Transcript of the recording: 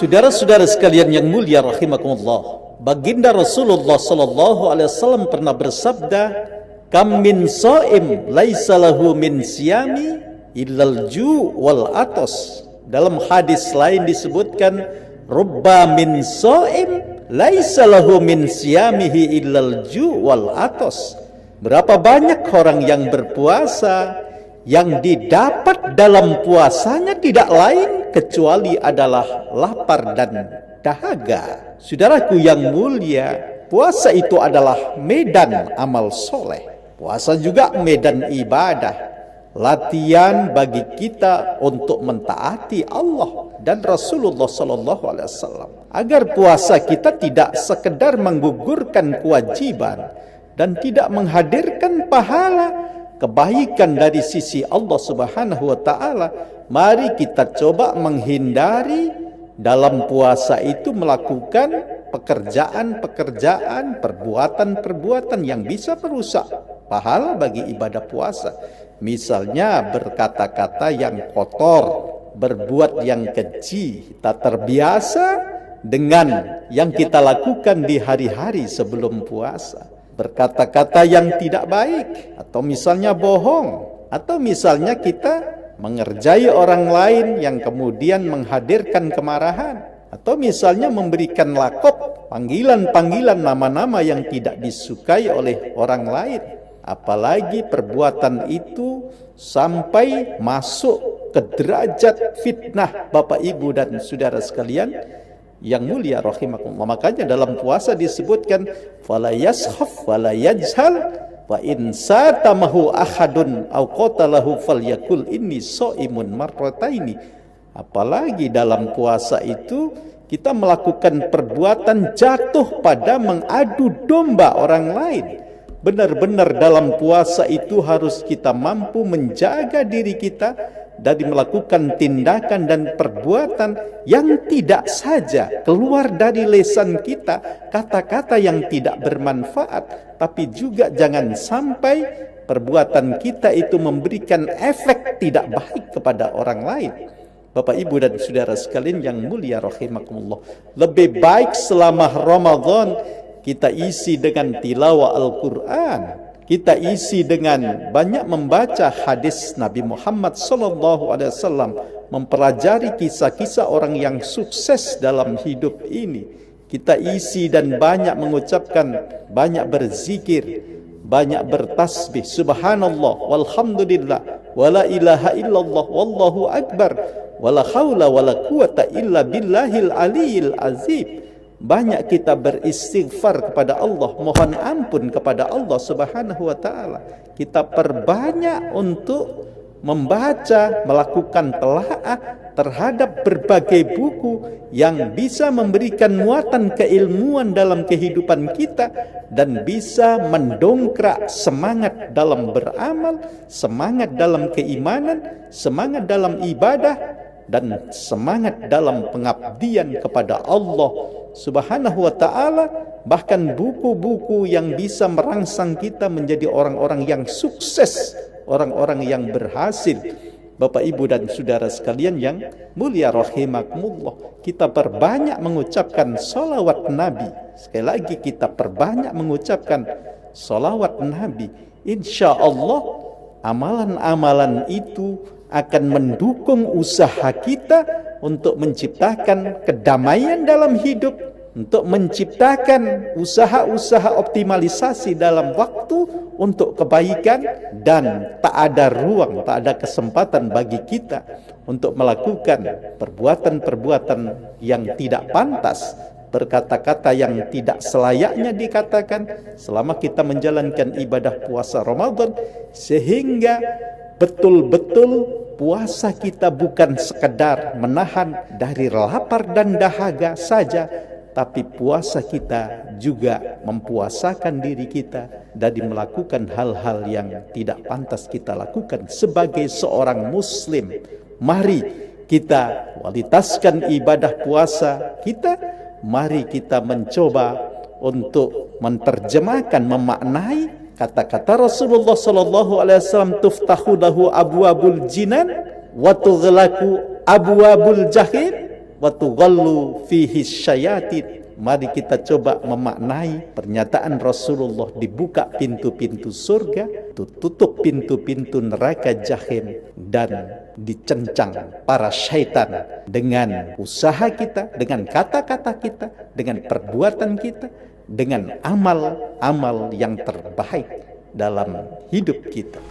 Saudara-saudara sekalian yang mulia rahimakumullah, baginda Rasulullah sallallahu alaihi wasallam pernah bersabda, "Kam min shaim laisa lahu min siyami illal ju' wal atos." Dalam hadis lain disebutkan, "Rubba min shaim laisa lahu min siyamihi illal ju' wal atos." Berapa banyak orang yang berpuasa yang didapat dalam puasanya tidak lain kecuali adalah lapar dan dahaga. Saudaraku yang mulia, puasa itu adalah medan amal soleh. Puasa juga medan ibadah, latihan bagi kita untuk mentaati Allah dan Rasulullah sallallahu alaihi wasallam. Agar puasa kita tidak sekedar menggugurkan kewajiban dan tidak menghadirkan pahala kebaikan dari sisi Allah Subhanahu wa taala, mari kita coba menghindari dalam puasa itu melakukan pekerjaan-pekerjaan, perbuatan-perbuatan yang bisa merusak pahala bagi ibadah puasa. Misalnya berkata-kata yang kotor, berbuat yang keji, tak terbiasa dengan yang kita lakukan di hari-hari sebelum puasa. Berkata-kata yang tidak baik, atau misalnya bohong, atau misalnya kita mengerjai orang lain yang kemudian menghadirkan kemarahan, atau misalnya memberikan lakop, panggilan-panggilan nama-nama yang tidak disukai oleh orang lain. Apalagi perbuatan itu sampai masuk ke derajat fitnah, Bapak Ibu dan saudara sekalian yang mulia rahimakumullah. Makanya dalam puasa disebutkan, fala yaskhaf wala yajhal wa in satamahu ahadun aw qatalahu falyakul inni shaimun marrataini. Apalagi dalam puasa itu kita melakukan perbuatan jatuh pada mengadu domba orang lain. Benar-benar dalam puasa itu harus kita mampu menjaga diri kita dari melakukan tindakan dan perbuatan yang tidak saja keluar dari lisan kita, kata-kata yang tidak bermanfaat, tapi juga jangan sampai perbuatan kita itu memberikan efek tidak baik kepada orang lain. Bapak, Ibu dan saudara sekalian yang mulia rahimakumullah, lebih baik selama Ramadan kita isi dengan tilawah Al-Quran, kita isi dengan banyak membaca hadis Nabi Muhammad SAW, mempelajari kisah-kisah orang yang sukses dalam hidup ini. Kita isi dan banyak mengucapkan, banyak berzikir, banyak bertasbih, subhanallah, walhamdulillah, wala ilaha illallah, wallahu akbar, wala hawla wala quwata illa billahil aliyil azim. Banyak kita beristighfar kepada Allah, mohon ampun kepada Allah Subhanahu wa taala. Kita perbanyak untuk membaca, melakukan telaah terhadap berbagai buku yang bisa memberikan muatan keilmuan dalam kehidupan kita dan bisa mendongkrak semangat dalam beramal, semangat dalam keimanan, semangat dalam ibadah, dan semangat dalam pengabdian kepada Allah Subhanahu wa ta'ala. Bahkan buku-buku yang bisa merangsang kita menjadi orang-orang yang sukses, orang-orang yang berhasil. Bapak, Ibu dan saudara sekalian yang mulia rahimakumullah, kita perbanyak mengucapkan salawat Nabi. Sekali lagi kita perbanyak mengucapkan salawat Nabi. Insya Allah amalan-amalan itu akan mendukung usaha kita untuk menciptakan kedamaian dalam hidup, untuk menciptakan usaha-usaha optimalisasi dalam waktu untuk kebaikan, dan tak ada ruang, tak ada kesempatan bagi kita untuk melakukan perbuatan-perbuatan yang tidak pantas, berkata-kata yang tidak selayaknya dikatakan selama kita menjalankan ibadah puasa Ramadan, sehingga betul-betul puasa kita bukan sekedar menahan dari lapar dan dahaga saja, tapi puasa kita juga mempuasakan diri kita dari melakukan hal-hal yang tidak pantas kita lakukan sebagai seorang muslim. Mari kita kualitaskan ibadah puasa kita, mari kita mencoba untuk menerjemahkan, memaknai kata-kata Rasulullah sallallahu alaihi wasallam, tuftahu lahu abwabul jinan wa tughlaqu abwabul jahim wa tughallu fihi syayatin. Mari kita coba memaknai pernyataan Rasulullah, dibuka pintu-pintu surga, tutup pintu-pintu neraka jahim, dan dicencang para syaitan dengan usaha kita, dengan kata-kata kita, dengan perbuatan kita, dengan amal-amal yang terbaik dalam hidup kita.